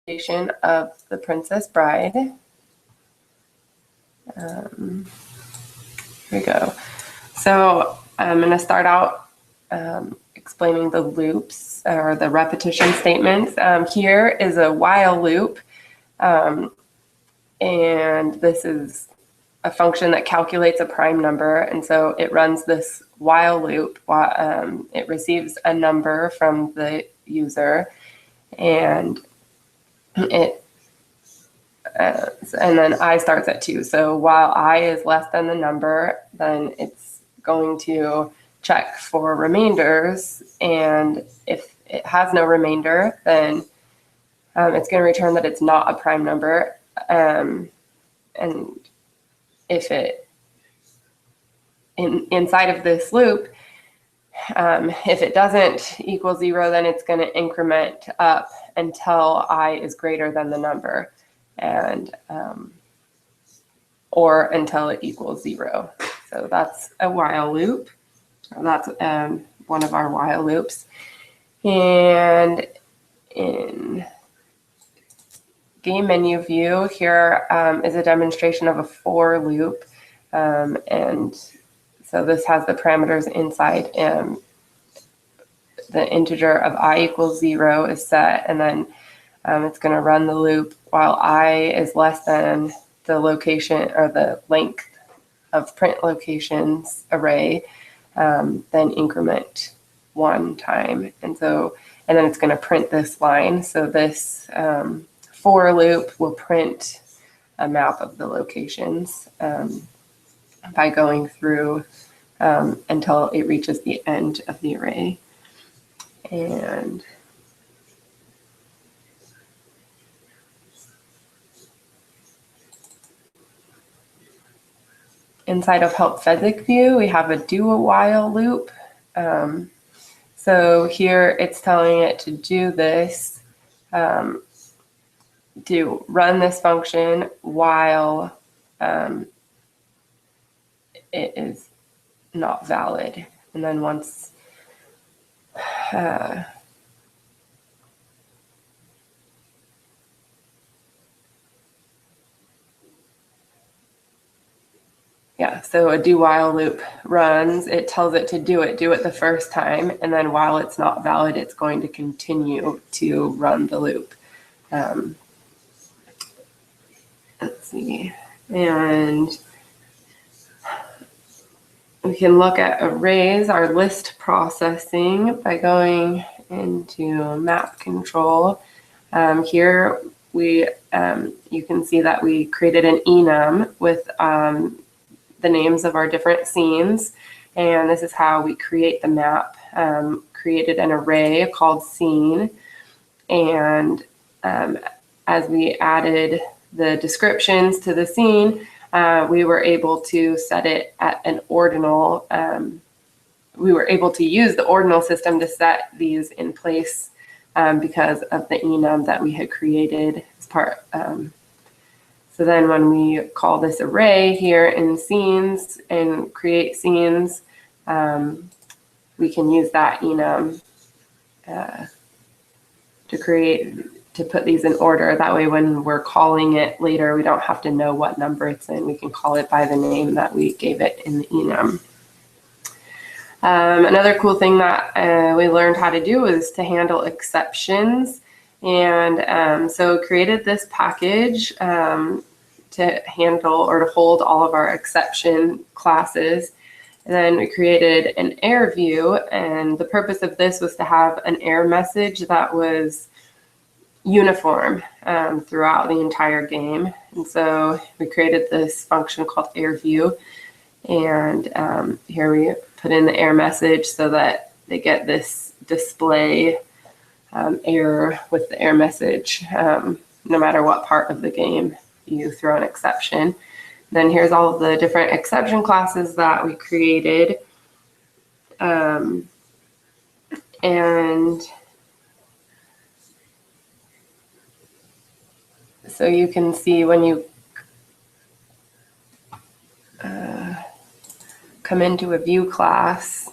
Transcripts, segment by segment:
Of The Princess Bride. Here we go. So I'm going to start out explaining the loops or the repetition statements. Here is a while loop, and this is a function that calculates a prime number, and so it runs this while loop while it receives a number from the user, and and then I starts at 2. So while I is less than the number, then it's going to check for remainders. And if it has no remainder, then it's going to return that it's not a prime number. And if it, inside of this loop, if it doesn't equal 0, then it's going to increment up until I is greater than the number, and or until it equals 0. So that's a while loop. That's one of our while loops. And in game menu view, here is a demonstration of a for loop. And so this has the parameters inside. The integer of I equals 0 is set, and then it's going to run the loop while I is less than the location or the length of print locations array, then increment 1 time. And then it's going to print this line. So this for loop will print a map of the locations by going through until it reaches the end of the array. And inside of help physics view, we have a do a while loop. So here it's telling it to do this, to run this function while it is not valid. And then once so a do while loop runs, it tells it to do it the first time, and then while it's not valid, it's going to continue to run the loop. Let's see, and we can look at arrays, our list processing, by going into map control. Here you can see that we created an enum with the names of our different scenes, and this is how we create the map. Created an array called scene, and as we added the descriptions to the scene, we were able to set it at an ordinal. We were able to use the ordinal system to set these in place because of the enum that we had created as part. So then when we call this array here in scenes and create scenes, we can use that enum to put these in order. That way when we're calling it later, we don't have to know what number it's in. We can call it by the name that we gave it in the enum. Another cool thing that we learned how to do is to handle exceptions. And so created this package to handle or to hold all of our exception classes. And then we created an error view, and the purpose of this was to have an error message that was uniform throughout the entire game. And so we created this function called error view, and here we put in the error message so that they get this display error with the error message no matter what part of the game you throw an exception. Then here's all of the different exception classes that we created. And so you can see when you come into a view class,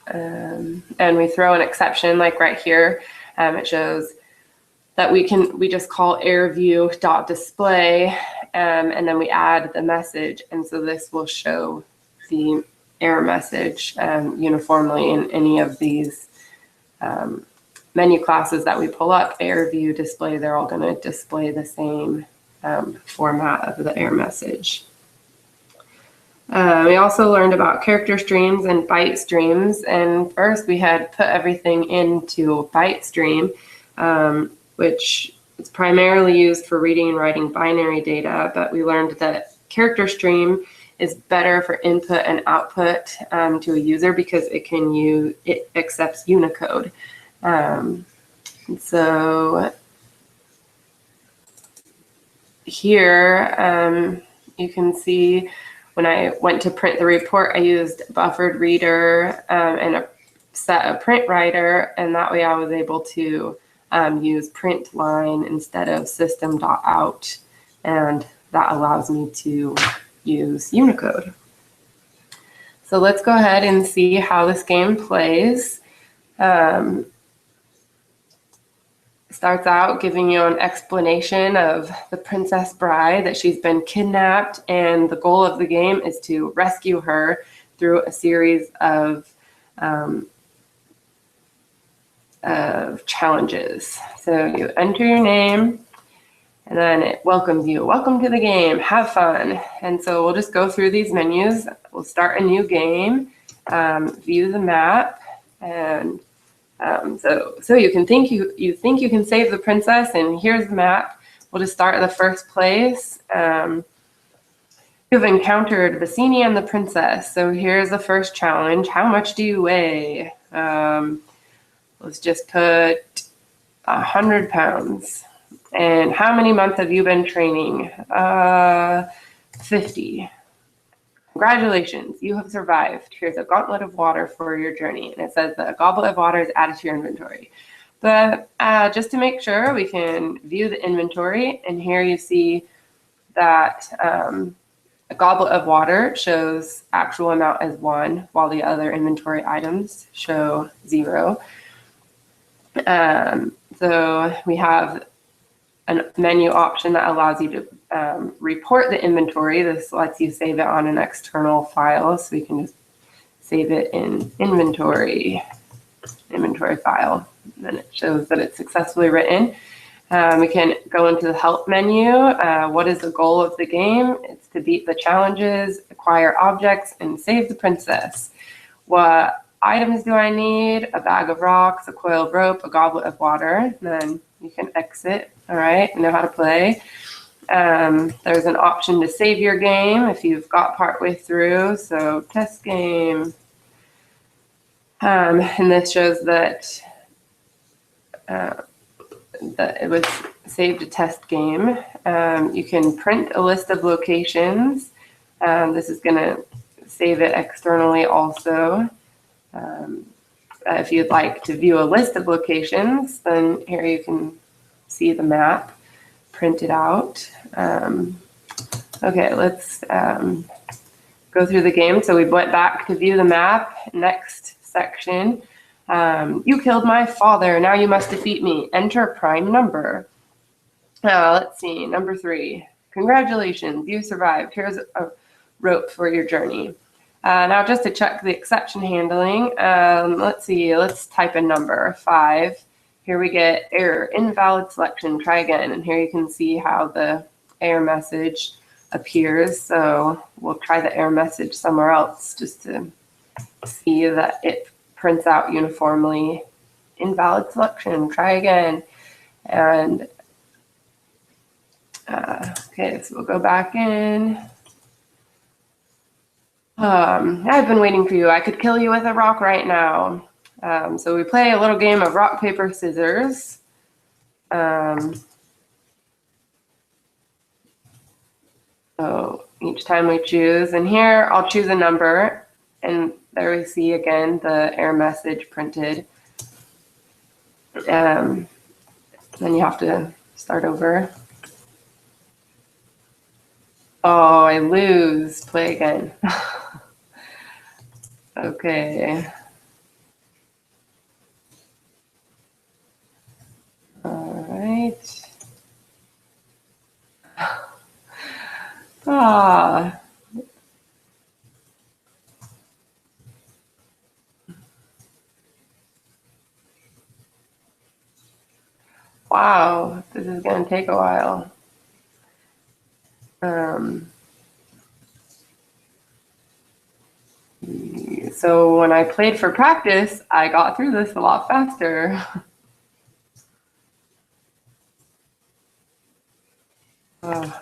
and we throw an exception like right here. It shows that we just call errorview.display, and then we add the message. And so this will show the error message uniformly in any of these menu classes that we pull up, error view, display, they're all going to display the same format of the error message. We also learned about character streams and byte streams. And first we had put everything into byte stream, which is primarily used for reading and writing binary data, but we learned that character stream is better for input and output to a user because it accepts Unicode. So here you can see when I went to print the report, I used buffered reader and a set of print writer, and that way I was able to use print line instead of system.out, and that allows me to use Unicode. So let's go ahead and see how this game plays. Starts out giving you an explanation of the Princess Bride, that she's been kidnapped, and the goal of the game is to rescue her through a series of challenges. So you enter your name, and then it welcomes you. Welcome to the game, have fun. And so we'll just go through these menus. We'll start a new game, view the map, and so you think you can save the princess, and here's the map. We'll just start at the first place. You've encountered Vicini and the princess. So here's the first challenge. How much do you weigh? Let's just put 100 pounds. And how many months have you been training? 50. Congratulations, you have survived. Here's a gauntlet of water for your journey. And it says that a goblet of water is added to your inventory. But just to make sure, we can view the inventory. And here you see that a goblet of water shows actual amount as 1, while the other inventory items show 0. So we have a menu option that allows you to report the inventory. This lets you save it on an external file, so we can just save it in inventory file. And then it shows that it's successfully written. We can go into the help menu. What is the goal of the game? It's to beat the challenges, acquire objects, and save the princess. What items do I need? A bag of rocks, a coiled rope, a goblet of water. And then you can exit. All right, know how to play. There's an option to save your game if you've got partway through. So test game. And this shows that it was saved a test game. You can print a list of locations. This is going to save it externally also. If you'd like to view a list of locations, then here you can see the map printed out. Okay, let's go through the game. So we went back to view the map. Next section. You killed my father. Now you must defeat me. Enter prime number. Let's see, number 3. Congratulations, you survived. Here's a rope for your journey. Now just to check the exception handling, let's see, let's type a number, 5. Here we get error, invalid selection, try again. And here you can see how the error message appears. So we'll try the error message somewhere else just to see that it prints out uniformly. Invalid selection, try again. And okay, so we'll go back in. I've been waiting for you. I could kill you with a rock right now. So we play a little game of rock, paper, scissors. So each time we choose, and here I'll choose a number, and there we see again the error message printed. Then you have to start over. Oh, I lose. Play again. Okay. Wow, this is going to take a while. So when I played for practice, I got through this a lot faster. Oh.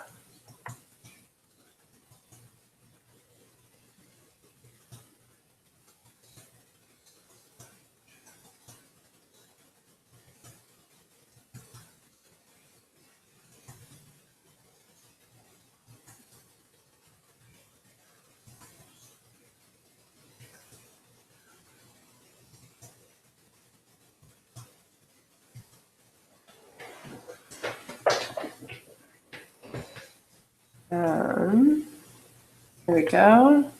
Here we go.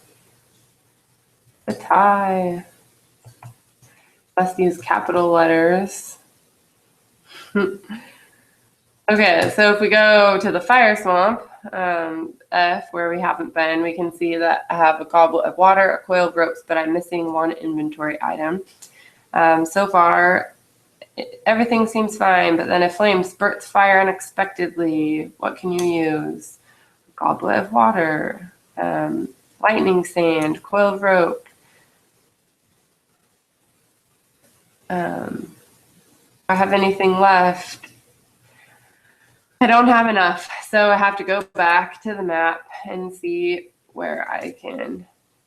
A tie. Let's use capital letters. Okay, so if we go to the fire swamp, F, where we haven't been, we can see that I have a goblet of water, a coil of ropes, but I'm missing one inventory item. So far, everything seems fine, but then a flame spurts fire unexpectedly. What can you use? A goblet of water, lightning sand, coil of rope. I have anything left? I don't have enough, so I have to go back to the map and see where I can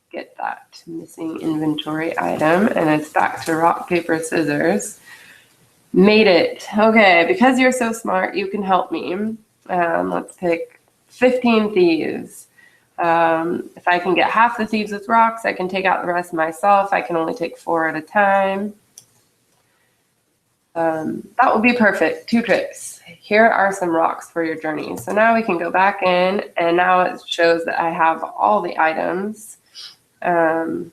get that missing inventory item. And it's back to rock, paper, scissors. Made it. Okay, because you're so smart, you can help me. Let's pick 15 thieves. If I can get half the thieves with rocks, I can take out the rest myself. I can only take 4 at a time. That will be perfect. 2 trips. Here are some rocks for your journey. So now we can go back in, and now it shows that I have all the items. Oh.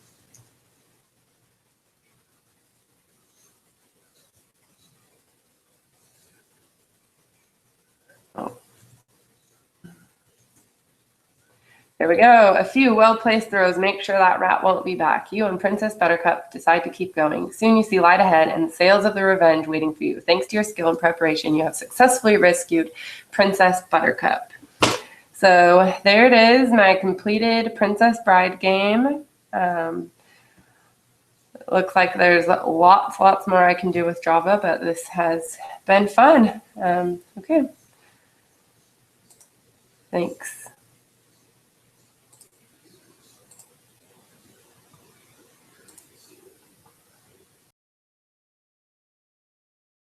There we go. A few well-placed throws make sure that rat won't be back. You and Princess Buttercup decide to keep going. Soon you see light ahead and the sails of the Revenge waiting for you. Thanks to your skill and preparation, you have successfully rescued Princess Buttercup. So there it is, my completed Princess Bride game. It looks like there's lots more I can do with Java, but this has been fun. Okay. Thanks.